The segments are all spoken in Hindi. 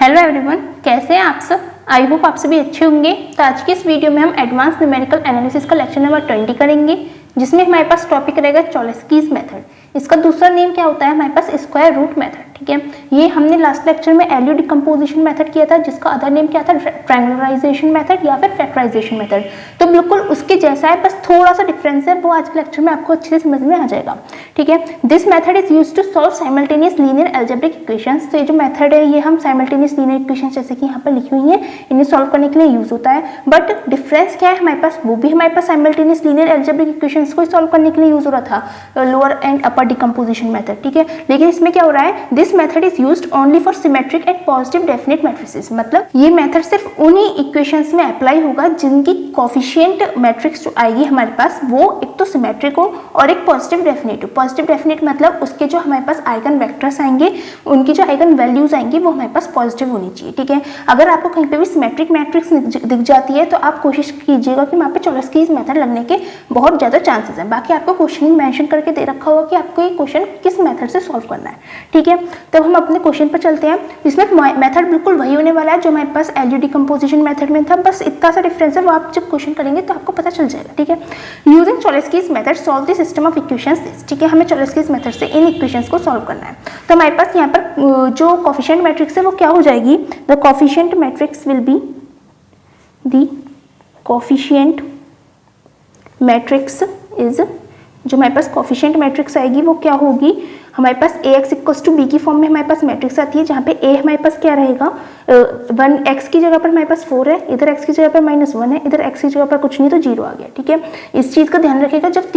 हेलो एवरीवन, कैसे हैं आप सब। आई होप आप सभी अच्छे होंगे। तो आज की इस वीडियो में हम एडवांस न्यूमेरिकल एनालिसिस का लेक्चर नंबर 20 करेंगे, जिसमें हमारे पास टॉपिक रहेगा चॉलेस्कीज मेथड। इसका दूसरा नेम क्या होता है हमारे पास, स्क्वायर रूट मेथड। ठीक है, ये हमने लास्ट लेक्चर में एलयू डिकम्पोजिशन मेथड किया था, जिसका अदर नेम क्या था, ट्रायंगुलराइजेशन मेथड या फिर फैक्टराइजेशन मेथड। तो बिल्कुल उसके जैसा है, बस थोड़ा सा डिफरेंस है, वो आज के लेक्चर में आपको अच्छे से समझ में आ जाएगा। ठीक है, this method is used to solve simultaneous linear algebraic equations. तो ये जो मेथड है ये हम साइमल्टेनियस लीनियर इक्वेशंस जैसे कि यहाँ पर लिखी हुई है, इन्हें सॉल्व करने के लिए यूज होता है। बट डिफरेंस क्या है हमारे पास, वो भी हमारे पास साइमल्टेनियस लीनियर अलजेब्रिक इक्वेशंस को सॉल्व करने के लिए यूज हो रहा था, lower and upper decomposition method. ठीक है, लेकिन इसमें क्या हो रहा है, this method is used only for symmetric and positive definite matrices. मतलब ये मेथड सिर्फ उन्हीं इक्वेशंस में अप्लाई होगा जिनकी कोफिशिएंट मैट्रिक्स जो आएगी हमारे पास वो एक तो सिमेट्रिक हो और एक पॉजिटिव डेफिनेट हो। पॉजिटिव डेफिनेट मतलब उसके जो हमारे पास आइगन वेक्टर्स आएंगे, उनकी जो आइगन वैल्यूज आएंगी वो हमारे पास पॉजिटिव होनी चाहिए। ठीक है, अगर आपको कहीं पे भी सिमेट्रिक मैट्रिक्स दिख जाती है तो आप कोशिश कीजिएगा कि वहाँ पे चॉलेस्कीज मेथड लगने के बहुत ज्यादा चांसेस हैं। बाकी आपको क्वेश्चन में मेंशन करके दे रखा होगा कि आपको ये क्वेश्चन किस मेथड से सॉल्व करना है। ठीक है, तब हम अपने क्वेश्चन पर चलते हैं। इसमें मेथड बिल्कुल वही होने वाला है जो हमारे पास एलयू डिकम्पोजिशन मेथड में था, बस इतना सा डिफरेंस है, वो आप जब क्वेश्चन करेंगे तो आपको पता चल जाएगा। ठीक है, using Cholesky's method solve the system of equations this. ठीक है, हमें चॉलेस्कीज मेथड से इन इक्वेशंस को सॉल्व करना है। तो हमारे पास यहाँ पर जो कोफिशिएंट मैट्रिक्स है वो क्या हो जाएगी, the coefficient matrix will be the coefficient matrix is, जो हमारे पास कोफिशिएंट मैट्रिक्स आएगी वो क्या होगी, हमारे पास ax इक्वल्स टू बी की फॉर्म में हमारे पास मैट्रिक्स आती है, जहाँ पे a हमारे पास क्या रहेगा, 1x की जगह पर हमारे पास 4 है, इधर x की जगह पर -1 है, इधर x की जगह पर कुछ नहीं तो 0 आ गया। ठीक है, इस चीज़ का ध्यान रखिएगा। जब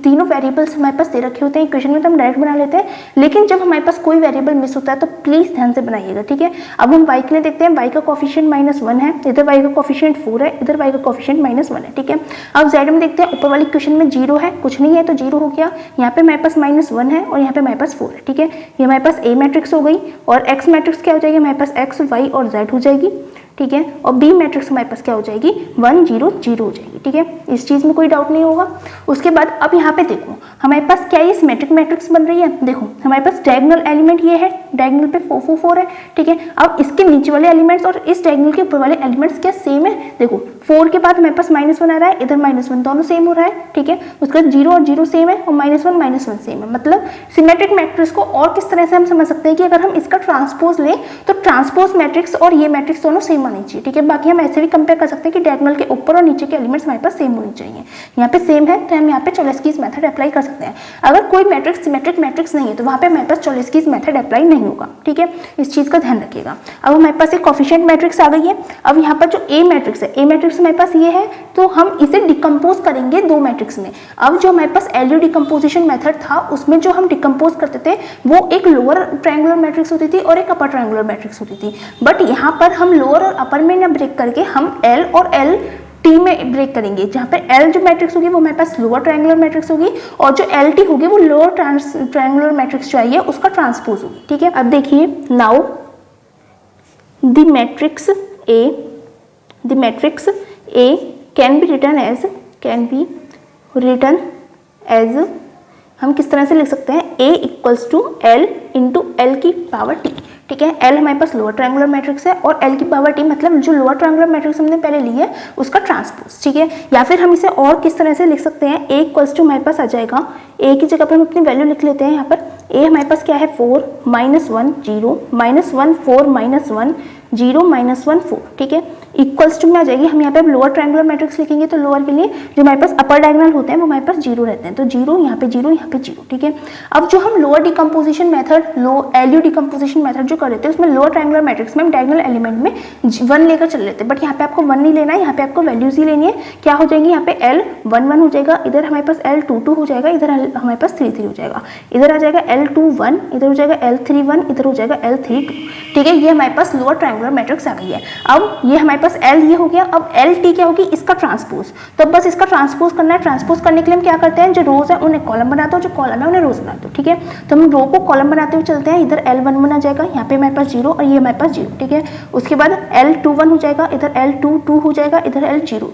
तीनों वेरिएबल्स हमारे पास दे रखे होते हैं इक्वेशन में तो हम डायरेक्ट बना लेते हैं, लेकिन जब हमारे पास कोई वेरिएबल मिस होता है तो प्लीज़ ध्यान से बनाइएगा। ठीक है, अब हम y के लिए देखते हैं, y का कोफिशिएंट -1 है, इधर y का कोफिशिएंट 4 है, इधर y का कोफिशिएंट -1 है। ठीक है, अब z में देखते हैं, ऊपर वाली इक्वेशन में 0 है, कुछ नहीं है तो 0 हो गया, यहाँ पे हमारे पास -1 है और यहाँ पे हमारे पास 4 है। ठीक है, ये हमारे पास A मैट्रिक्स हो गई और X मैट्रिक्स क्या हो जाएगी, हमारे पास X, Y और Z हो जाएगी। ठीक है, और B मैट्रिक्स हमारे पास क्या हो जाएगी, 1 0 0 हो जाएगी। ठीक है, इस चीज़ में कोई डाउट नहीं होगा। उसके बाद अब यहाँ पे देखो हमारे पास क्या ये सिमेट्रिक मैट्रिक्स बन रही है। देखो हमारे पास डायगोनल एलिमेंट ये है, डायगोनल पे 4 4 4 है। ठीक है, अब इसके नीचे वाले एलिमेंट्स और इस डायगोनल के ऊपर वाले एलिमेंट्स क्या सेम है। देखो 4 के बाद हमारे पास -1 आ रहा है, इधर -1 दोनों सेम हो रहा है। ठीक है, उसके बाद 0 और 0 सेम है और -1 सेम है। मतलब सिमेट्रिक मैट्रिक्स को और किस तरह से हम समझ सकते हैं कि अगर हम इसका ट्रांसपोज लें तो ट्रांसपोज मैट्रिक्स और ये मैट्रिक्स दोनों सेम होनी चाहिए। ठीक है, बाकी हम ऐसे भी कंपेयर कर सकते हैं कि डायगोनल के ऊपर और नीचे के एलिमेंट्स हमारे पास सेम होने चाहिए। यहाँ पे सेम है तो हम यहाँ पे चॉलेस्कीज मेथड अप्लाई कर सकते हैं। अगर कोई मैट्रिक्स सिमेट्रिक मैट्रिक्स नहीं है तो वहाँ पे हमारे पास चॉलेस्कीज मेथड अप्लाई नहीं होगा। ठीक है, इस चीज़ का ध्यान रखिएगा। अब हमारे पास एक कोफिशिएंट मैट्रिक्स आ गई है। अब यहाँ पर जो ए मैट्रिक्स है, ए मैट्रिक्स हमारे पास ये है, तो हम इसे डिकम्पोज करेंगे दो मैट्रिक्स में। अब जो हमारे पास एलयू डिकम्पोजिशन मेथड था उसमें जो हम डिकम्पोज करते थे वो एक लोअर ट्रायंगुलर मैट्रिक्स होती थी और एक अपर ट्रायंगुलर मैट्रिक्स होती थी। बट यहाँ पर हम लोअर और अपर में ना ब्रेक करके हम एल और एल टी में ब्रेक करेंगे, जहाँ पे एल जो मैट्रिक्स होगी वो हमारे पास लोअर ट्रायंगुलर मैट्रिक्स होगी और जो एल टी होगी वो लोअर ट्रायंगुलर मैट्रिक्स जो आई है उसका ट्रांसपोज होगी। ठीक है, अब देखिए now the matrix A can be written as हम किस तरह से लिख सकते हैं, A equals to L into L की पावर टी। ठीक है, L हमारे पास लोअर ट्रायंगुलर मैट्रिक्स है और L की पावर टी मतलब जो लोअर ट्रायंगुलर मैट्रिक्स हमने पहले ली है उसका ट्रांसपोज। ठीक है, या फिर हम इसे और किस तरह से लिख सकते हैं, A इक्वल्स टू हमारे पास आ जाएगा, A की जगह पर हम अपनी वैल्यू लिख लेते हैं। यहाँ पर A हमारे पास क्या है 4 -1 0 -1 4 -1 0 -1 4। ठीक है, इक्वल्स टू में आ जाएगी, हम यहाँ पे लोअर ट्रायंगुलर मैट्रिक्स लिखेंगे तो लोअर के लिए जो हमारे पास अपर डायगोनल होते हैं वो हमारे पास 0 रहते हैं, तो 0 यहाँ पे 0 यहाँ पे 0। ठीक है, अब जो हम lower decomposition method LU decomposition method जो कर रहे थे उसमें लोअर ट्रायंगुलर मैट्रिक्स में हम डायगोनल एलिमेंट में 1 लेकर चल लेते हैं। बट यहाँ पे आपको 1 नहीं लेना है, यहाँ पे आपको वैल्यूज ही लेनी है। क्या हो जाएंगी, यहाँ पे L 1 1 हो जाएगा, इधर हमारे पास L 2 2 हो जाएगा, इधर हमारे पास 3 3 हो जाएगा, इधर आ जाएगा L 2 1, इधर हो जाएगा L 3 1, इधर हो जाएगा L 3 2। ठीक है, ये हमारे पास लोअर ट्रायंगुलर मैट्रिक्स आ गई है। अब ये हमारे पास L ये हो गया, अब एल टी क्या होगी, इसका ट्रांसपोज। तो बस इसका ट्रांसपोज करना है। ट्रांसपोज करने के लिए हम क्या करते हैं, जो रोज है उन्हें कॉलम बनाते हो, जो कॉलम है उन्हें रोज बनाते हो। ठीक है, तो हम रो को कॉलम बनाते हुए चलते हैं। इधर L 1 1 आ जाएगा, यहाँ पे हमारे पास 0 और ये हमारे पास 0। ठीक है, उसके बाद L 2 1 हो जाएगा, इधर L 2 2 हो जाएगा, इधर L 0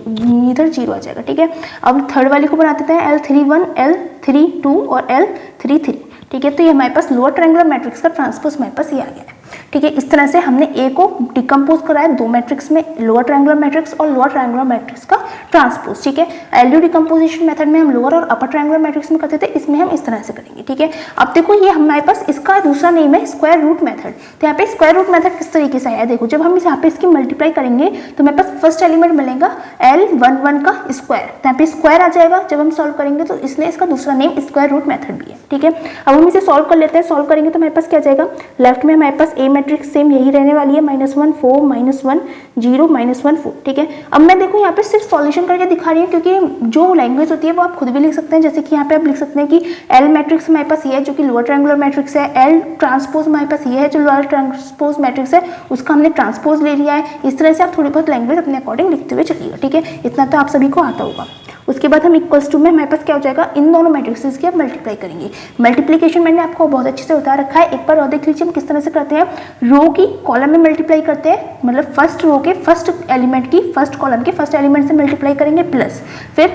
इधर 0 आ जाएगा। ठीक है, अब थर्ड वाली को बना देते हैं L 3 1 L 3 2 और L 3 3। ठीक है, तो ये हमारे पास लोअर ट्रायंगुलर मैट्रिक्स का ट्रांसपोज हमारे पास ये आ गया है। ठीक है। इस तरह से हमने ए को डिकम्पोज कराया दो मैट्रिक्स में, लोअर ट्रायंगुलर मैट्रिक्स और लोअर ट्रायंगुलर मैट्रिक्स का ट्रांसपोज। ठीक है, एलयू डिकम्पोजिशन मेथड में हम लोअर और अपर ट्रायंगुलर मैट्रिक्स में करते थे, इसमें हम इस तरह से करेंगे। ठीक है, अब देखो ये हमारे पास इसका दूसरा नेम है स्क्वायर रूट मेथड। तो यहाँ पे स्क्वायर रूट मेथड किस तरीके से है, देखो जब हम यहाँ पे इसकी मल्टीप्लाई करेंगे तो हमारे पास फर्स्ट एलिमेंट मिलेगा L11 का स्क्वायर, तो यहाँ पे स्क्वायर आ जाएगा जब हम सॉल्व करेंगे, तो इसलिए इसका दूसरा नेम स्क्वायर रूट मेथड भी है। ठीक है, अब हम इसे सॉल्व कर लेते हैं। सॉल्व करेंगे तो हमारे पास क्या जाएगा, लेफ्ट में हमारे पास ए मैट्रिक्स सेम यही रहने वाली है, -1 4 -1 0 -1 4। ठीक है, अब मैं देखो यहाँ पे सिर्फ सॉल्यूशन करके दिखा रही हूँ, क्योंकि जो लैंग्वेज होती है वो आप खुद भी लिख सकते हैं। जैसे कि यहाँ पे आप लिख सकते हैं कि एल मैट्रिक्स हमारे पास ये है जो कि लोअर ट्रायंगुलर मैट्रिक्स है, एल ट्रांसपोज हमारे पास ये है जो लोअर ट्रांसपोज मैट्रिक्स है, उसका हमने ट्रांसपोज ले लिया है। इस तरह से आप थोड़ी बहुत लैंग्वेज अपने अकॉर्डिंग लिखते हुए चलिएगा। ठीक है, इतना तो आप सभी को आता होगा। उसके बाद हम इक्वल्स टू में हमारे पास क्या हो जाएगा, इन दोनों मैट्रिक्सेस की आप मल्टीप्लाई करेंगे। मल्टीप्लिकेशन मैंने आपको बहुत अच्छे से बता रखा है, एक बार और देख लीजिए हम किस तरह से करते हैं। रो की कॉलम में मल्टीप्लाई करते हैं, मतलब फर्स्ट रो के फर्स्ट एलिमेंट की फर्स्ट कॉलम के फर्स्ट एलिमेंट से मल्टीप्लाई करेंगे, प्लस फिर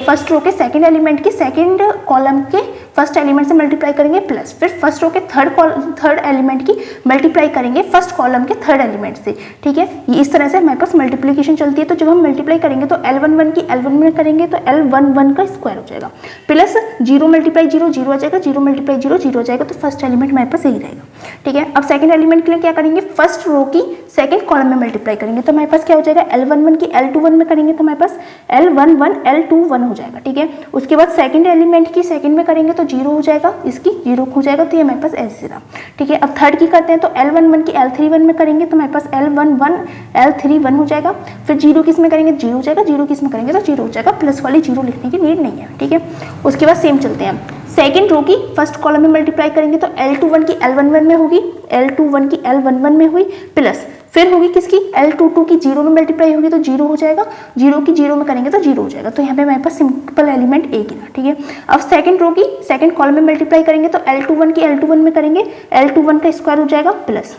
फर्स्ट रो के सेकंड एलिमेंट की सेकंड कॉलम के फर्स्ट एलिमेंट से मल्टीप्लाई करेंगे, प्लस फिर फर्स्ट रो के थर्ड एलिमेंट की मल्टीप्लाई करेंगे फर्स्ट कॉलम के थर्ड एलिमेंट से। ठीक है, ये इस तरह से हमारे पास मल्टीप्लिकेशन चलती है। तो जब हम मल्टीप्लाई करेंगे तो L11 की L1 में करेंगे तो L11 का स्क्वायर हो जाएगा, प्लस 0 × 0 0 आ जाएगा, 0 × 0 0 आ जाएगा, तो फर्स्ट एलिमेंट हमारे पास यही रहेगा। ठीक है, अब सेकंड एलिमेंट के लिए क्या करेंगे, फर्स्ट रो की सेकंड कॉलम में मल्टीप्लाई करेंगे, तो हमारे पास क्या हो जाएगा, L11 की L21 में करेंगे तो हमारे पास L11 L21 हो जाएगा। ठीक है, उसके बाद सेकंड एलिमेंट की सेकंड में करेंगे तो 0 हो जाएगा, इसकी 0 हो जाएगा, तो ये हमारे पास ऐसे रहा। ठीक है, अब थर्ड की करते हैं तो L11 की L31 में करेंगे तो हमारे पास L11 L31 हो जाएगा, फिर 0 किस में करेंगे 0 हो जाएगा, 0 किस में करेंगे तो 0 हो जाएगा, प्लस वाली 0 लिखने की नीड नहीं है। ठीक है, उसके बाद सेम चलते हैं, सेकंड रो की फर्स्ट कॉलम में मल्टीप्लाई करेंगे तो L21 की L11 में होगी, L21 की L11 में हुई, प्लस फिर होगी किसकी L22 की 0 में मल्टीप्लाई होगी तो 0 हो जाएगा, 0 की 0 में करेंगे तो 0 हो जाएगा, तो यहाँ पे हमारे पास सिंपल एलिमेंट एक ही था। ठीक है, अब सेकंड रो की सेकंड कॉलम में मल्टीप्लाई करेंगे तो L21 की L21 में करेंगे, L21 का स्क्वायर हो जाएगा, प्लस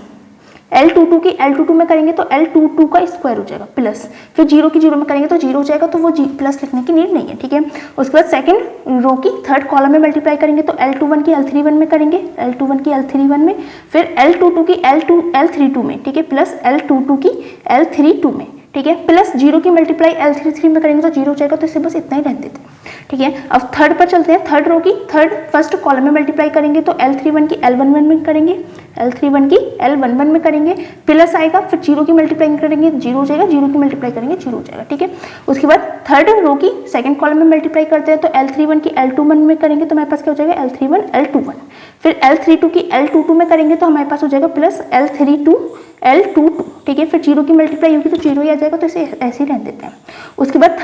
L22 की L22 में करेंगे तो L22 का स्क्वायर हो जाएगा, प्लस फिर 0 की 0 में करेंगे तो 0 हो जाएगा, तो वो प्लस लिखने की नीड नहीं है। ठीक है, उसके बाद सेकंड रो की थर्ड कॉलम में मल्टीप्लाई करेंगे तो L21 की L31 में करेंगे, L21 की L31 में, फिर L22 की L32 में, ठीक है, प्लस L22 की L32 में। ठीक है, प्लस 0 की मल्टीप्लाई L33 में करेंगे तो 0 हो जाएगा, तो इसे बस इतना ही रहने देते हैं। ठीक है, अब थर्ड पर चलते हैं, थर्ड रो की थर्ड फर्स्ट कॉलम में मल्टीप्लाई करेंगे तो L31 की L11 में करेंगे, L31 की L11 में करेंगे, प्लस आएगा, फिर 0 की मल्टीप्लाई करेंगे 0 हो जाएगा, 0 की मल्टीप्लाई करेंगे 0 हो जाएगा। ठीक है, उसके बाद थर्ड रो की सेकंड कॉलम में मल्टीप्लाई करते हैं तो L31 की L21 में करेंगे तो हमारे पास क्या हो जाएगा L31 L21, फिर L32 की L22 में करेंगे तो हमारे पास हो जाएगा प्लस L32 L22। ठीक है, फिर 0 की मल्टीप्लाई होगी तो 0 ही आ जाएगा, तो इसे ऐसे ही रहने देते हैं। उसके बाद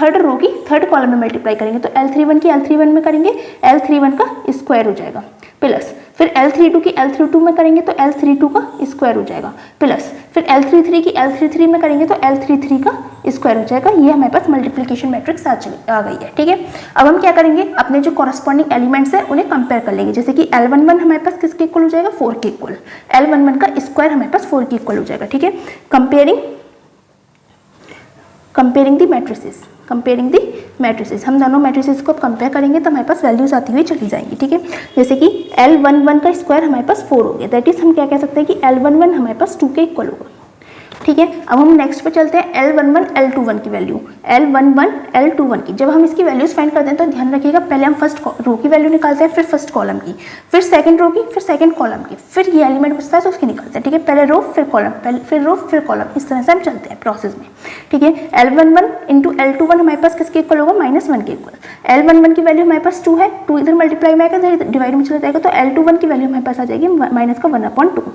थर्ड रो की थर्ड कॉलम में मल्टीप्लाई करेंगे तो L31 की L31 में करेंगे, L31 का स्क्वायर हो जाएगा, प्लस फिर L32 की L32 में करेंगे तो L32 का स्क्वायर हो जाएगा, प्लस फिर L33 की L33 में करेंगे तो L33 का स्क्वायर हो जाएगा। ये हमारे पास मल्टीप्लिकेशन मैट्रिक्स आ गई है। ठीक है, अब हम क्या करेंगे, अपने जो कॉरस्पॉन्डिंग एलिमेंट्स हैं उन्हें कंपेयर कर लेंगे। जैसे कि L11 हमारे पास किसके इक्वल हो जाएगा, 4 के इक्वल, L11 का स्क्वायर हमारे पास 4 के इक्वल हो जाएगा। ठीक है, कंपेयरिंग दी मैट्रिसेस, हम दोनों मैट्रिसेस को कंपेयर करेंगे तो हमारे पास वैल्यूज आती हुई चली जाएंगी। ठीक है, जैसे कि L11 का स्क्वायर हमारे पास 4 हो गया, दैट इज हम क्या कह सकते हैं कि L11 हमारे पास 2 के इक्वल होगा। ठीक है, अब हम नेक्स्ट पे चलते हैं L11 L21 की वैल्यू, L11 L21 की। जब हम इसकी वैल्यूज फाइंड करते हैं तो ध्यान रखिएगा, पहले हम फर्स्ट रो की वैल्यू निकालते हैं, फिर फर्स्ट कॉलम की, फिर सेकंड रो की, फिर सेकंड कॉलम की, फिर ये एलिमेंट बचता है तो उसकी निकालते हैं। ठीक है, पहले रो फिर कॉलम, फिर रो फिर कॉलम, इस तरह से हम चलते हैं प्रोसेस में। ठीक है, L11 इंटू L21 हमारे पास किसके इक्वल होगा, -1 के इक्वल। L11 की वैल्यू हमारे पास 2 है, 2 इधर मल्टीप्लाई में आएगा, इधर डिवाइड में चला जाएगा, तो L21 की वैल्यू हमारे पास आ जाएगी -1/2।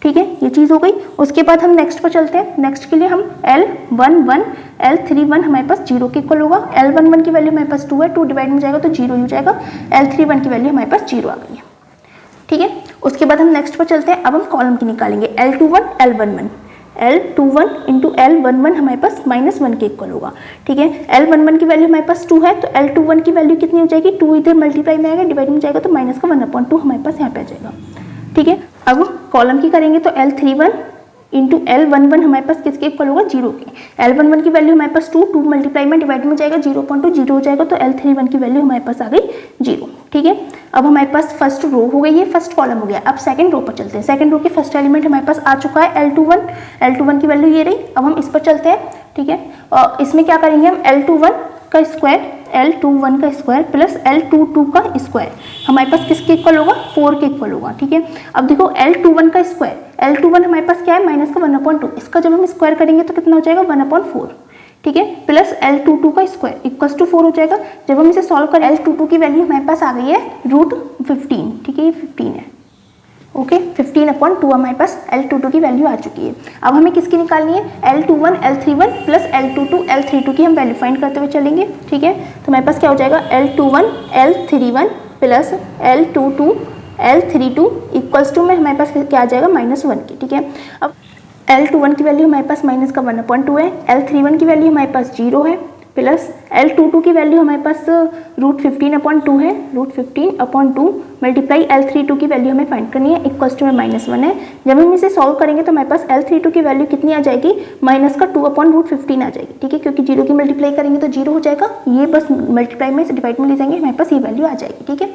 ठीक है, ये चीज़ हो गई। उसके बाद हम नेक्स्ट पर चलते हैं, नेक्स्ट के लिए हम L11 L31 हमारे पास 0 के इक्वल होगा, L11 की वैल्यू हमारे पास 2 है, 2 डिवाइड में जाएगा तो 0 हो जाएगा, L31 की वैल्यू हमारे पास 0 आ गई है। ठीक है, उसके बाद हम नेक्स्ट पर चलते हैं, अब हम कॉलम की निकालेंगे, L21 L11 इंटू L11 हमारे पास -1 के इक्वल होगा। ठीक है, L11 की वैल्यू हमारे पास 2 है, तो L21 की वैल्यू कितनी हो जाएगी, 2 इधर मल्टीप्लाई में आएगा, डिवाइड में जाएगा तो -1/2 हमारे पास यहाँ पे आ जाएगा। ठीक है, अब कॉलम की करेंगे तो L31 इंटू L11 हमारे पास किसके इक्वल होगा, 0 के। L11 की वैल्यू हमारे पास 2 मल्टीप्लाई में डिवाइड में जाएगा 0.2 0 हो जाएगा, तो L31 की वैल्यू हमारे पास आ गई 0। ठीक है, अब हमारे पास फर्स्ट रो हो गई है, फर्स्ट कॉलम हो गया। अब सेकंड रो पर चलते हैं। सेकंड रो के फर्स्ट एलिमेंट हमारे पास आ चुका है L21 की वैल्यू ये रही। अब हम इस पर चलते हैं। ठीक है, और इसमें क्या करेंगे हम, L21 का स्क्वायर प्लस L22 का स्क्वायर हमारे पास किसके इक्वल होगा, 4 के इक्वल होगा। ठीक है, अब देखो L21 का स्क्वायर, L21 हमारे पास क्या है, माइनस का 1/2, इसका जब हम स्क्वायर करेंगे तो कितना हो जाएगा, 1/4। ठीक है, प्लस L22 का स्क्वायर इक्वल्स टू 4 हो जाएगा। जब हम इसे सॉल्व करें, L22 की वैल्यू हमारे पास आ गई है √15। ठीक है, ये 15 है। ओके, 15/2 हमारे पास L22 की वैल्यू आ चुकी है। अब हमें किसकी निकालनी है, L21 L31 plus L22 L32 की हम वैल्यू फाइंड करते हुए चलेंगे। ठीक है, तो हमारे पास क्या हो जाएगा, L21 L31 plus L22 L32 equals to में हमारे पास क्या आ जाएगा, -1 की। ठीक है, अब L21 की वैल्यू हमारे पास माइनस का 1/2 है, L31 की वैल्यू हमारे पास 0 है, प्लस L22 की वैल्यू हमारे पास √15/2 है, √15/2 मल्टीप्लाई L32 की वैल्यू हमें फाइंड करनी है, इक्वल्स टू में -1 है। जब हम इसे सॉल्व करेंगे तो हमारे पास L32 की वैल्यू कितनी आ जाएगी, -2/√15 आ जाएगी। ठीक है, क्योंकि 0 की मल्टीप्लाई करेंगे तो 0 हो जाएगा, ये बस मल्टीप्लाई में से डिवाइड में ले जाएंगे, हमारे पास ये वैल्यू आ जाएगी। ठीक है,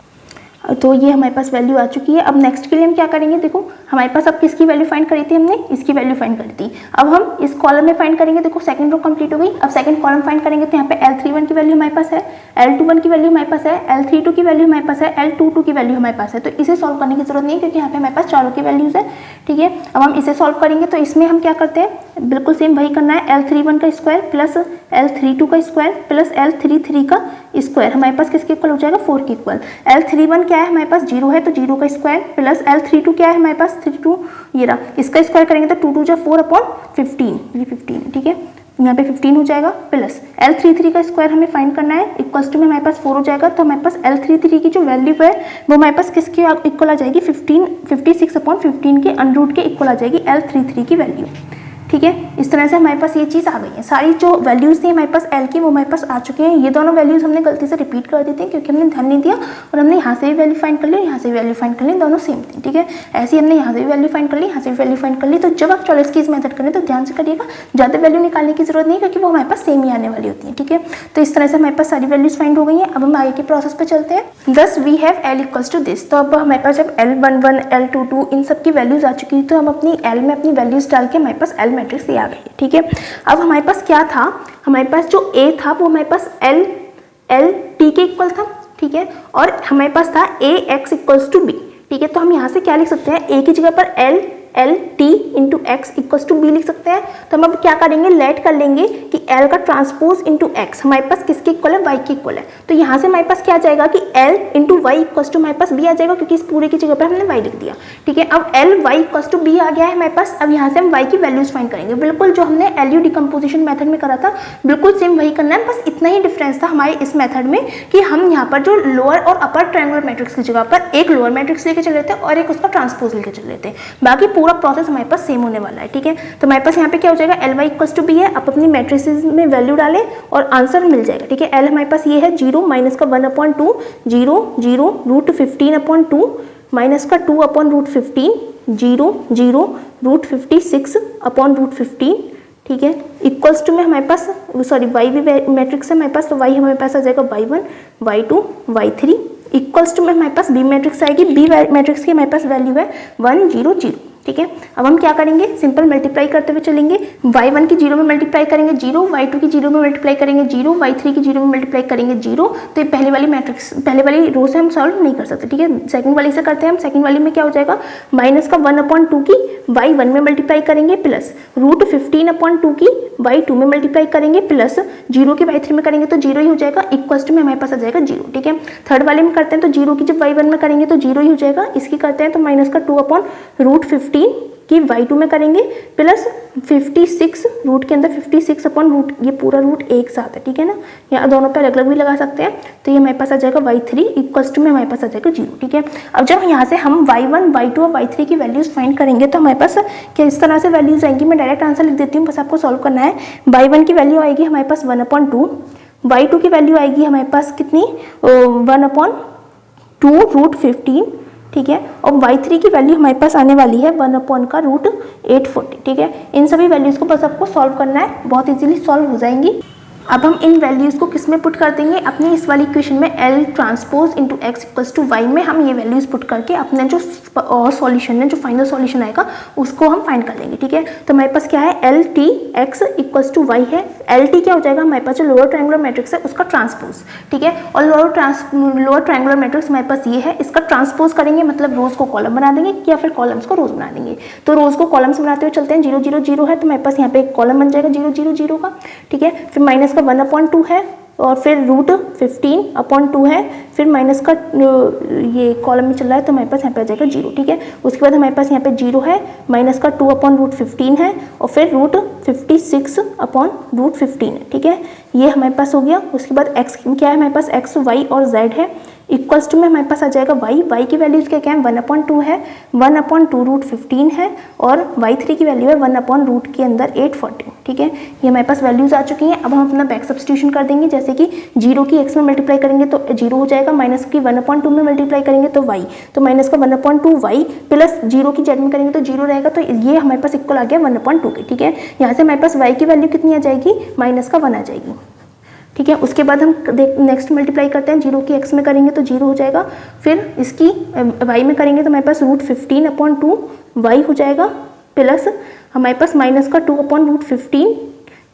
तो ये हमारे पास वैल्यू आ चुकी है। अब नेक्स्ट के लिए हम क्या करेंगे, देखो हमारे पास अब किसकी वैल्यू फाइंड करी थी हमने, इसकी वैल्यू फाइंड करी थी। अब हम इस कॉलम में फाइंड करेंगे, देखो सेकंड रो कंप्लीट हो गई। अब सेकंड कॉलम फाइंड करेंगे तो यहाँ पे L31 की वैल्यू हमारे पास है, L21 की वैल्यू हमारे पास है, L32 की वैल्यू हमारे पास है, L22 की वैल्यू हमारे पास है। तो इसे सॉल्व करने की जरूरत नहीं है, क्योंकि यहाँ पे हमारे पास चारों की वैल्यूज है। ठीक है, अब हम इसे सॉल्व करेंगे तो इसमें हम क्या करते हैं, बिल्कुल सेम वही करना है, L31 का स्क्वायर प्लस L32 का स्क्वायर प्लस L33 का स्क्वायर हमारे पास किसके इक्वल हो जाएगा, 4 के इक्वल। L31 क्या है हमारे पास, 0 है, तो 0 का स्क्वायर प्लस L32 क्या है हमारे पास, 32 ये रहा, इसका स्क्वायर करेंगे तो 2 2 4/15, ये 15। ठीक है, यहाँ पे 15 हो जाएगा, प्लस L33 का स्क्वायर हमें फाइंड करना है, इक्वल्स टू में हमारे पास 4 हो जाएगा। तो हमारे पास L33 की जो वैल्यू है वो हमारे पास किसके इक्वल आ जाएगी, 56/15 के अंडर के इक्वल आ जाएगी L33 की वैल्यू। ठीक है, इस तरह से हमारे पास ये चीज़ आ गई है। सारी जो वैल्यूज़ थी हमारे पास L की, वो हमारे पास आ चुके हैं। ये दोनों वैल्यूज़ हमने गलती से रिपीट कर दी थी, क्योंकि हमने ध्यान नहीं दिया, और हमने यहाँ से भी वैल्यू फाइंड कर ली, यहाँ से भी वैल्यू फाइंड कर ली, दोनों सेम थी। ठीक है, ऐसे ही हमने यहाँ से भी वैल्यू फाइंड कर ली, यहाँ से भी वैल्यू फाइंड कर ली। तो जब आप चॉलेस्कीज़ मेथड करें तो ध्यान से करिएगा, ज़्यादा वैल्यू निकालने की जरूरत नहीं, क्योंकि वो हमारे पास सेम ही आने वाली होती है। ठीक है, तो इस तरह से हमारे पास सारी वैल्यूज़ फाइंड हो गई हैं। अब हम आगे के प्रोसेस पर चलते हैं। Thus we have L equals to this. तो अब हमारे पास जब L11 L22 इन सब की वैल्यूज़ आ चुकी है, तो हम अपनी L में अपनी वैल्यूज़ डाल के हमारे पास L मैट्रिक्स ये आ गई। ठीक है, अब हमारे पास क्या था, हमारे पास जो A था वो हमारे पास L T के इक्वल था। ठीक है, और हमारे पास था AX इक्वल्स टू B। ठीक है, तो हम यहाँ से क्या लिख सकते हैं, A की जगह पर L T into X equals to B लिख सकते हैं। तो हम अब क्या करेंगे, लेट कर लेंगे कि L का ट्रांसपोज इंटू एक्स हमारे पास किसके इक्वल है, Y के इक्वल है। तो यहाँ से हमारे पास क्या आ जाएगा कि L into Y equals to हमारे पास B आ जाएगा, क्योंकि इस पूरे की जगह पर हमने Y लिख दिया। ठीक है, अब L Y equals to B आ गया है हमारे पास। अब यहाँ से हम Y की वैल्यूज फाइंड करेंगे, बिल्कुल जो हमने LU डिकम्पोजिशन मेथड में करा था, बिल्कुल सेम वही करना है। बस इतना ही डिफरेंस था हमारे इस मेथड में कि हम यहाँ पर जो लोअर और अपर ट्रायंगुलर मैट्रिक्स की जगह पर एक लोअर मैट्रिक्स लेके चल रहे थे और एक उसका ट्रांसपोज लेके चल रहे थे। बाकी पूरा प्रोसेस हमारे पास सेम होने वाला है। ठीक है, तो हमारे पास यहाँ पे क्या हो जाएगा, L Y equals to B है। आप अपनी मैट्रिसेस में वैल्यू डालें और आंसर मिल जाएगा। ठीक है, L हमारे पास ये है 0 माइनस का 1/2, 0 0 √15/2 माइनस का 2/√15, 0 0 √56/√15। ठीक है, इक्वल्स टू में हमारे पास Y भी मैट्रिक्स है हमारे पास, तो Y हमारे पास आ जाएगा Y1 Y2 Y3 equals to में हमारे पास B मैट्रिक्स आएगी। B मैट्रिक्स की हमारे पास वैल्यू है 1 0 0। ठीक है, अब हम क्या करेंगे, सिंपल मल्टीप्लाई करते हुए चलेंगे। Y1 की 0 में मल्टीप्लाई करेंगे 0, Y2 की 0 में मल्टीप्लाई करेंगे 0, Y3 की 0 में मल्टीप्लाई करेंगे 0। तो ये पहले वाली मैट्रिक्स, पहले वाली रो से हम सॉल्व नहीं कर सकते। ठीक है, सेकंड वाली से करते हैं हम। सेकंड वाली में क्या हो जाएगा, माइनस का 1/2 की Y1 में मल्टीप्लाई करेंगे प्लस √15/2 की Y2 में मल्टीप्लाई करेंगे प्लस 0 की Y3 में करेंगे तो 0 ही हो जाएगा, इक्वल्स टू में हमारे पास आ जाएगा 0। ठीक है, थर्ड वाले में करते हैं तो 0 की जब Y1 में करेंगे तो 0 ही हो जाएगा। इसकी करते हैं तो माइनस का 2/√15 कि Y2 में करेंगे प्लस 56 रूट के अंदर 56/√, ये पूरा रूट एक साथ है। ठीक है ना, यहाँ दोनों पे अलग अलग भी लगा सकते हैं। तो ये हमारे पास आ जाएगा Y3 इक्वल्स टू में हमारे पास आ जाएगा 0। ठीक है, अब जब यहाँ से हम Y1 Y2 और Y3 की वैल्यूज फाइंड करेंगे तो हमारे पास किस तरह से वैल्यूज आएंगी, मैं डायरेक्ट आंसर लिख देती हूँ, बस आपको सॉल्व करना है। Y1 की वैल्यू आएगी हमारे पास 1/2, Y2 की वैल्यू आएगी हमारे पास कितनी, 1/2 √15 ठीक है, और y3 की वैल्यू हमारे पास आने वाली है 1/√840, ठीक है। इन सभी वैल्यूज़ को बस आपको सॉल्व करना है, बहुत इजीली सॉल्व हो जाएंगी। अब हम इन वैल्यूज़ को किस में पुट कर देंगे, अपनी इस वाली इक्वेशन में L transpose into X equals to Y में हम ये वैल्यूज़ पुट करके अपने जो और सॉल्यूशन है, जो फाइनल सॉल्यूशन आएगा उसको हम फाइंड कर लेंगे, ठीक है। तो हमारे पास क्या है, L T X equals to Y है। एल टी क्या हो जाएगा, हमारे पास जो लोअर ट्रायंगुलर मैट्रिक्स है उसका ट्रांसपोज, ठीक है। और लोअर ट्रायंगुलर मैट्रिक्स हमारे पास ये है, इसका ट्रांसपोज करेंगे मतलब रोज को कॉलम बना देंगे या फिर कॉलम्स को रोज बना देंगे। तो रोज को कॉलम्स बनाते हुए चलते हैं, 0 0 0 है तो हमारे पास यहाँ पे एक कॉलम बन जाएगा 0 0 0 का, ठीक है। फिर माइनस का 1/2 है और फिर √15/2 है, फिर माइनस का ये कॉलम में चल रहा है तो हमारे पास यहाँ पे आ जाएगा 0, ठीक है। उसके बाद हमारे पास यहाँ पे 0 है, माइनस का 2/√15 है और फिर √56/√15 है, ठीक है। ये हमारे पास हो गया। उसके बाद x क्या है हमारे पास, x y और z है, इक्वल्स टू में हमारे पास आ जाएगा y की वैल्यूज़ क्या है 1/2 है, 1/2√15 है और y3 की वैल्यू है 1/रूट के अंदर 840, ठीक है। ये हमारे पास वैल्यूज़ आ चुकी हैं। अब हम अपना बैक सब्स्टिट्यूशन कर देंगे, जैसे कि 0 की x में मल्टीप्लाई करेंगे तो 0 हो जाएगा, माइनस की 1/2 में मल्टीप्लाई करेंगे तो y, तो माइनस का 1/2 y प्लस 0 की z में करेंगे तो 0 रहेगा, तो ये हमारे पास इक्वल आ गया 1/2 के, ठीक है। यहाँ से हमारे पास y की वैल्यू कितनी आ जाएगी, माइनस का 1 आ जाएगी, ठीक है। उसके बाद हम नेक्स्ट मल्टीप्लाई करते हैं, 0 की x में करेंगे तो 0 हो जाएगा, फिर इसकी y में करेंगे तो हमारे पास √15/2 y हो जाएगा, प्लस हमारे पास माइनस का 2/√15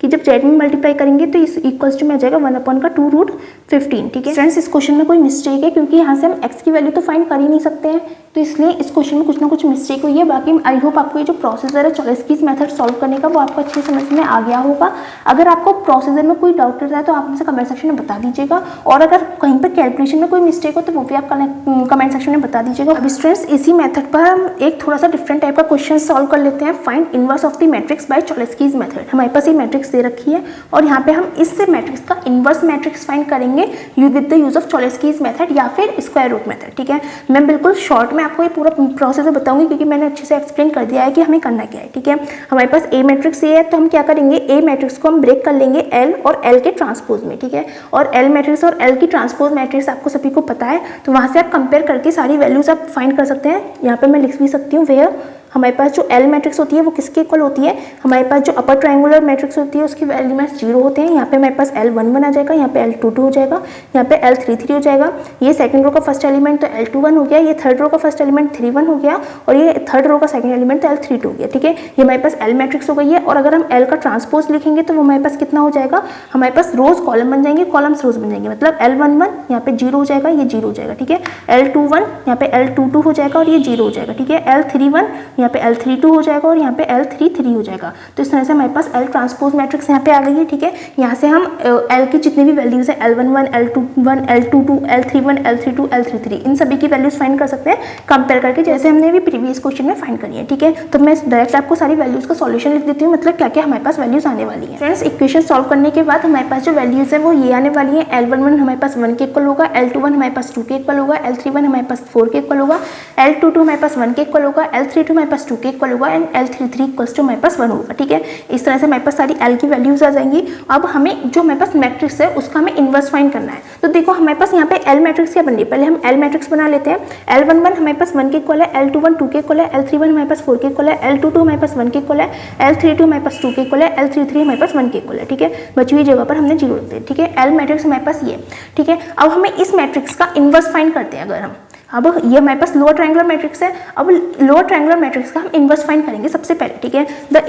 कि जब z में मल्टीप्लाई करेंगे तो इस इक्वल्स टू में आ जाएगा 1/2√15, ठीक है। फ्रेंड्स इस क्वेश्चन में कोई मिस्टेक है क्योंकि यहाँ से हम x की वैल्यू तो फाइंड कर ही नहीं सकते हैं, तो इसलिए इस क्वेश्चन में कुछ ना कुछ मिस्टेक हुई है। बाकी आई होप आपको ये जो प्रोसीजर है चॉलेस्कीज मेथड सॉल्व करने का वो आपको अच्छे समझ में आ गया होगा। अगर आपको प्रोसीजर में कोई डाउट रहता है तो आप मुझे कमेंट सेक्शन में बता दीजिएगा, और अगर कहीं पर कैलकुलेशन में कोई मिस्टेक हो तो वो भी आप कमेंट सेक्शन में बता दीजिएगा। अब स्टूडेंट्स इसी मेथड पर हम एक थोड़ा सा डिफरेंट टाइप का क्वेश्चन सॉल्व कर लेते हैं। Find inverse of the matrix by Cholesky's method. हमारे पास ये मैट्रिक्स दे रखी है और यहाँ पे हम इससे मैट्रिक्स का इनवर्स मैट्रिक्स फाइंड करेंगे with the use of Cholesky's method या फिर स्क्वायर रूट मेथड, ठीक है। मैं बिल्कुल शॉर्ट में आपको ये पूरा प्रोसेस बताऊंगी क्योंकि मैंने अच्छे से एक्सप्लेन कर दिया है कि हमें करना क्या है, ठीक है। हमारे पास ए मैट्रिक्स ये है तो हम क्या करेंगे, ए मैट्रिक्स को हम ब्रेक कर लेंगे एल और एल के ट्रांसपोज में, ठीक है। और एल मैट्रिक्स और एल की ट्रांसपोज मैट्रिक्स आपको सभी को पता है, तो वहाँ से आप कंपेयर करके सारी वैल्यूज आप फाइंड कर सकते हैं। यहाँ पर मैं लिख भी सकती हूँ वेयर हमारे पास जो एल मैट्रिक्स होती है वो किसके इक्वल होती है, हमारे पास जो अपर ट्रायंगुलर मैट्रिक्स होती है उसकी एलिमेंट्स 0 होते हैं। यहाँ पे हमारे पास L11 आ जाएगा, यहाँ पे L22 हो जाएगा, यहाँ पे L33 हो जाएगा। ये सेकंड रो का फर्स्ट एलिमेंट तो L21 हो गया, ये थर्ड रो का फर्स्ट एलिमेंट 31 हो गया और ये थर्ड रो का सेकंड एलिमेंट तो L32 हो गया, ठीक है। ये हमारे पास एल मैट्रिक्स हो गई है। और अगर हम एल का ट्रांसपोज लिखेंगे तो वो हमारे पास कितना हो जाएगा, हमारे पास रोज कॉलम बन जाएंगे, कॉलम्स रोज बन जाएंगे, मतलब L11 यहाँ पे 0 हो जाएगा, ये 0 हो जाएगा, ठीक है। L21 यहाँ पे L22 हो जाएगा और ये 0 हो जाएगा, ठीक है। L31 यहाँ पे L32 हो जाएगा और यहाँ पे L33 हो जाएगा। तो इस तरह से हमारे पास एल ट्रांसपोज मैट्रिक्स यहाँ पे आ गई है, ठीक है। यहाँ से हम एल की जितनी भी वैल्यूज है L11, L21, L22, L31, L32, L33 इन सभी की वैल्यूज फाइंड कर सकते हैं कंपेयर करके, जैसे हमने भी प्रीवियस क्वेश्चन में फाइंड करी है, ठीक है। तो मैं डायरेक्ट आपको सारी वैल्यूज का सॉल्यूशन लिख देती हूँ, मतलब क्या क्या हमारे पास वैल्यूज आने वाली है। फ्रेंड्स इक्वेशन सॉल्व करने के बाद हमारे पास जो वैल्यूज है वो ये आने वाली है। L11 हमारे पास 1 के इक्वल होगा, L21 हमारे पास 2 के इक्वल होगा, L31 हमारे पास 4 के इक्वल होगा, L22 हमारे पास 1 के इक्वल होगा, L32 हमारे पास 2 के इक्वल होगा एंड L33 इक्वल्स टू हमारे पास 1 होगा, ठीक है। इस तरह से हमारे पास सारी L की वैल्यूज आ जाएंगी। अब हमें जो हमारे पास मैट्रिक्स है उसका हमें इनवर्स फाइंड करना है। तो देखो हमारे पास यहाँ पे L मैट्रिक्स क्या बन रही है, पहले हम L मैट्रिक्स बना लेते हैं। L11 हमारे पास 1 के इक्वल है, L21 2 के इक्वल है, L31 हमारे पास 4 के इक्वल है, L22 हमारे पास 1 के इक्वल है, L32 हमारे पास 2 के इक्वल है, L33 हमारे पास 1 के इक्वल है, ठीक है। बची हुई जगह पर हमने 0 रख दिया, ठीक है। L मैट्रिक्स हमारे पास ये, ठीक है। अब हमें इस मैट्रिक्स का इनवर्स फाइंड करते हैं। अगर हम अब ये हमारे पास लोअर ट्रायंगुलर मैट्रिक्स है, अब लोअर ट्रायंगुलर मैट्रिक्स का हम इनवर्स फाइंड करेंगे सबसे पहले, ठीक है। The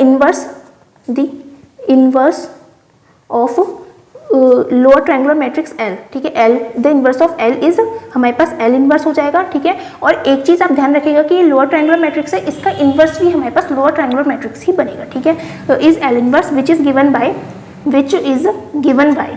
inverse of lower triangular matrix L, ठीक है। L the inverse of L is हमारे पास L इनवर्स हो जाएगा, ठीक है। और एक चीज आप ध्यान रखिएगा कि ये लोअर ट्रायंगुलर मैट्रिक्स है, इसका इनवर्स भी हमारे पास लोअर ट्रायंगुलर मैट्रिक्स ही बनेगा, ठीक है। तो is L inverse which is given by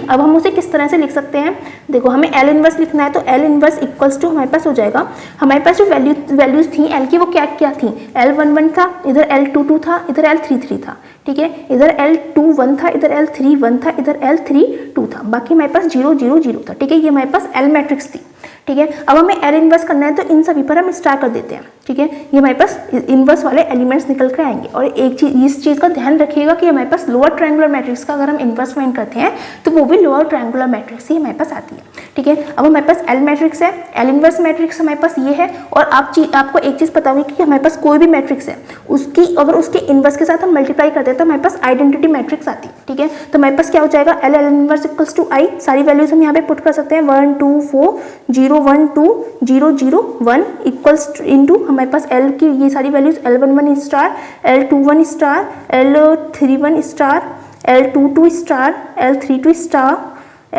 अब हम उसे किस तरह से लिख सकते हैं, देखो हमें L इनवर्स लिखना है तो L इनवर्स इक्वल्स टू हमारे पास हो जाएगा, हमारे पास जो वैल्यूज थी L की वो क्या क्या थी, L11 था, इधर L22 था, इधर L33 था, ठीक है। इधर L21 था, इधर L31 था, इधर L32 था, बाकी हमारे पास 0 0 0 था, ठीक है। ये हमारे पास L मैट्रिक्स थी, ठीक है। अब हमें एल इनवर्स करना है तो इन सभी पर हम स्टार कर देते हैं, ठीक है। ये हमारे पास इनवर्स वाले एलिमेंट्स निकल कर आएंगे। और एक चीज, इस चीज़ का ध्यान रखिएगा कि हमारे पास लोअर ट्रायंगुलर मैट्रिक्स का अगर हम इनवर्स फाइंड करते हैं तो वो भी लोअर ट्रायंगुलर मैट्रिक्स ही हमारे पास आती है, ठीक है। अब हमारे पास एल मैट्रिक्स है, एल इनवर्स मैट्रिक्स हमारे पास ये है। और आपको एक चीज़ पता होगी कि हमारे पास कोई भी मैट्रिक्स है उसकी अगर उसके इनवर्स के साथ हम मल्टीप्लाई करते हैं तो हमारे पास आइडेंटिटी मैट्रिक्स आती है, ठीक है। तो हमारे पास क्या हो जाएगा, एल इनवर्स इक्वल्स टू आई, सारी वैल्यूज हम यहाँ पे पुट कर सकते हैं 1 2 4 0 1 2 0 0 1 इक्वल्स इनटू हमारे पास एल की ये सारी values L11 star, L21 star, L31 star, L22 star, L32 star,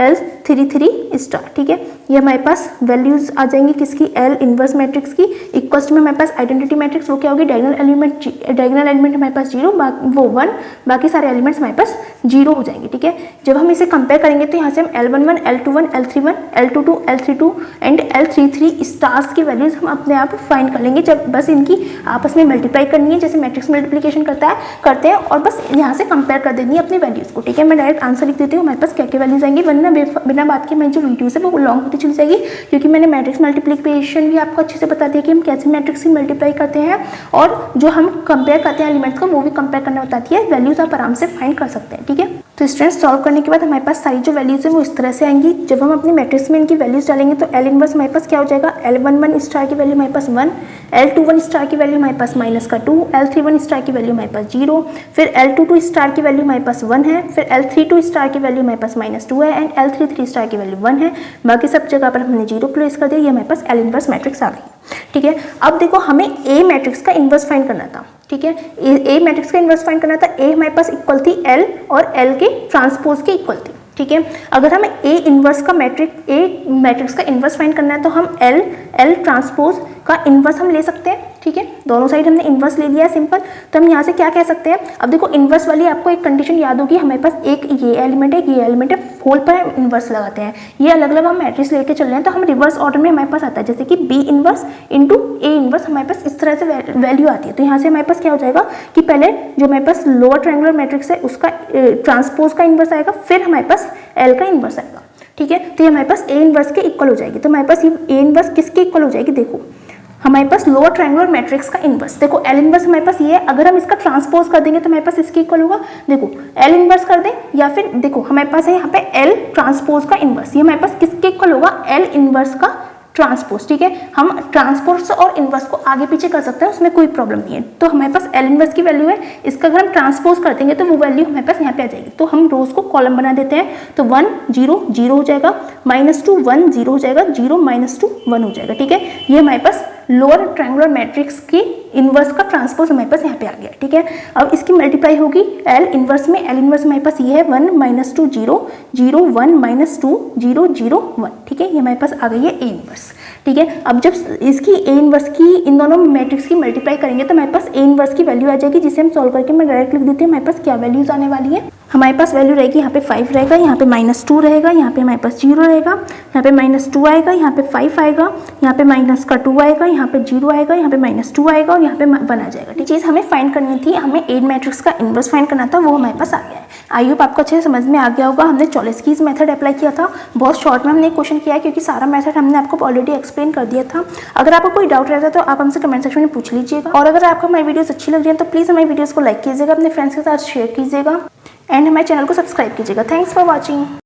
L33 star, ठीक है। ये हमारे पास वैल्यूज आ जाएंगी किसकी, एल इनवर्स मैट्रिक्स की। इक्वल्स में हमारे पास आइडेंटिटी मैट्रिक्स वो क्या होगी, डायगोनल एलिमेंट हमारे पास 0 वो 1, बाकी सारे एलिमेंट्स हमारे पास 0 हो जाएंगे, ठीक है। जब हम इसे कंपेयर करेंगे तो यहाँ से हम L11 L21 L31 L22 L32 and L33 stars की वैल्यूज हम अपने आप फाइंड कर लेंगे। जब बस इनकी आपस में मल्टीप्लाई करनी है जैसे मैट्रिक्स मल्टीप्लिकेशन करते हैं और बस यहाँ से कंपेयर कर देनी है अपनी वैल्यूज को, ठीक है। मैं डायरेक्ट आंसर लिख देती हूँ, हमारे पास क्या क्या वैल्यूज आएंगी, वरना बिना बात के मैं जो वीडियोस है वो लॉन्ग होती चली जाएगी, क्योंकि मैंने मैट्रिक्स मल्टीप्लिकेशन भी आपको अच्छे से बता दिया कि हम कैसे मैट्रिक्स की मल्टीप्लाई करते हैं और जो हम कंपेयर करते हैं एलिमेंट्स को वो भी कंपेयर करना बताती है। वैल्यूज आप आराम से फाइंड कर सकते हैं, ठीक है। तो स्टूडेंट्स सॉल्व करने के बाद हमारे पास सारी जो वैल्यूज है वो इस तरह से आएंगी। जब हम अपनी मैट्रिक्स में इनकी वैल्यूज डालेंगे तो एल इनवर्स हमारे पास क्या हो जाएगा, L11 स्टार की वैल्यू हमारे पास 1, L21 स्टार की वैल्यू हमारे पास -2, L31 स्टार की वैल्यू हमारे पास 0, फिर L22 स्टार की वैल्यू हमारे पास 1 है, फिर L32 स्टार की वैल्यू हमारे पास -2 है एंड L33 स्टार की वैल्यू 1 है। बाकी सब जगह पर हमने 0 प्लेस कर दिया, ये हमारे पास एल इनवर्स मैट्रिक्स आ गई, ठीक है। अब देखो हमें ए मैट्रिक्स का इनवर्स फाइंड करना था, ठीक है। ए मैट्रिक्स का इनवर्स फाइंड करना था, ए हमारे पास इक्वल थी एल और एल के ट्रांसपोज के इक्वल थी, ठीक है। अगर हमें ए मैट्रिक्स का इनवर्स फाइंड करना है तो हम एल ट्रांसपोज का इनवर्स हम ले सकते हैं, ठीक है। दोनों साइड हमने इनवर्स ले लिया है सिंपल। तो हम यहाँ से क्या कह सकते हैं, अब देखो इनवर्स वाली आपको एक कंडीशन याद होगी, हमारे पास एक ये एलिमेंट है होल पर हम इनवर्स लगाते हैं। ये अलग अलग हम मैट्रिक्स लेके चल रहे हैं तो हम रिवर्स ऑर्डर में हमारे पास आता है, जैसे कि B inverse into A inverse हमारे पास इस तरह से वैल्यू आती है। तो यहाँ से हमारे पास क्या हो जाएगा कि पहले जो हमारे पास लोअर ट्रायंगुलर मैट्रिक्स है उसका ट्रांसपोज का इनवर्स आएगा, फिर हमारे पास एल का इनवर्स आएगा, ठीक है। तो ये हमारे पास ए इनवर्स के इक्वल हो जाएगी। तो हमारे पास ये ए इनवर्स किसके इक्वल हो जाएगी, देखो हमारे पास लोअर ट्रायंगुलर मैट्रिक्स का इनवर्स, देखो एल इनवर्स हमारे पास ये है, अगर हम इसका ट्रांसपोज कर देंगे तो हमारे पास इसके इक्वल होगा। देखो एल इनवर्स कर दें या फिर देखो हमारे पास है यहाँ पे एल ट्रांसपोज का इनवर्स, ये हमारे पास किसके इक्वल होगा, एल इनवर्स का ट्रांसपोज, ठीक है। हम ट्रांसपोज और इनवर्स को आगे पीछे कर सकते हैं, उसमें कोई प्रॉब्लम नहीं है। तो हमारे पास एल इनवर्स की वैल्यू है, इसका अगर हम ट्रांसपोज कर देंगे तो वो वैल्यू हमारे पास यहाँ पे आ जाएगी। तो हम रोज को कॉलम बना देते हैं, तो 1 0 0 हो जाएगा, -2 1 0 हो जाएगा, 0 -2 1 हो जाएगा, ठीक है। ये हमारे पास लोअर ट्रायंगुलर मैट्रिक्स की इनवर्स का ट्रांसपोज हमारे पास यहाँ पे आ गया, ठीक है। अब इसकी मल्टीप्लाई होगी एल इनवर्स में, एल इनवर्स हमारे पास ये है 1 -2 0 0 1 -2 0 0 1, ठीक है। ये हमारे पास आ गई है ए इनवर्स, ठीक है। अब जब इसकी ए इनवर्स की इन दोनों मैट्रिक्स की मल्टीप्लाई करेंगे तो हमारे पास ए इनवर्स की वैल्यू आ जाएगी, जिसे हम सॉल्व करके मैं डायरेक्ट लिख देती हूँ। हमारे पास क्या वैल्यूज आने वाली है, हमारे पास वैल्यू रहेगी यहाँ पे 5 रहेगा, यहाँ पे -2 रहेगा, यहाँ पे हमारे पास 0 रहेगा, यहाँ पे -2 आएगा, यहाँ पे 5 आएगा, यहाँ पे -2 आएगा, यहाँ पे 0 आएगा, यहाँ पे -2 आएगा और यहाँ पे 1 आ जाएगा। चीज़ हमें फाइंड करनी थी, हमें ए मैट्रिक्स का इनवर्स फाइंड करना था, वो हमारे पास आ गया है। आई होप आपको अच्छे से समझ में आ गया होगा। हमने चॉलेस्कीज मेथड अप्लाई किया था, बहुत शॉर्ट में हमने क्वेश्चन किया है क्योंकि सारा मेथड हमने आपको ऑलरेडी एक्सप्लेन कर दिया था। अगर आपको कोई डाउट रहता है तो आप हमसे कमेंट सेक्शन में पूछ लीजिएगा। और अगर आपको हमारी वीडियोस अच्छी लग रही है तो प्लीज़ हमारी वीडियोस को लाइक कीजिएगा, अपने फ्रेंड्स के साथ शेयर कीजिएगा एंड हमारे चैनल को सब्सक्राइब कीजिएगा। Thanks for watching.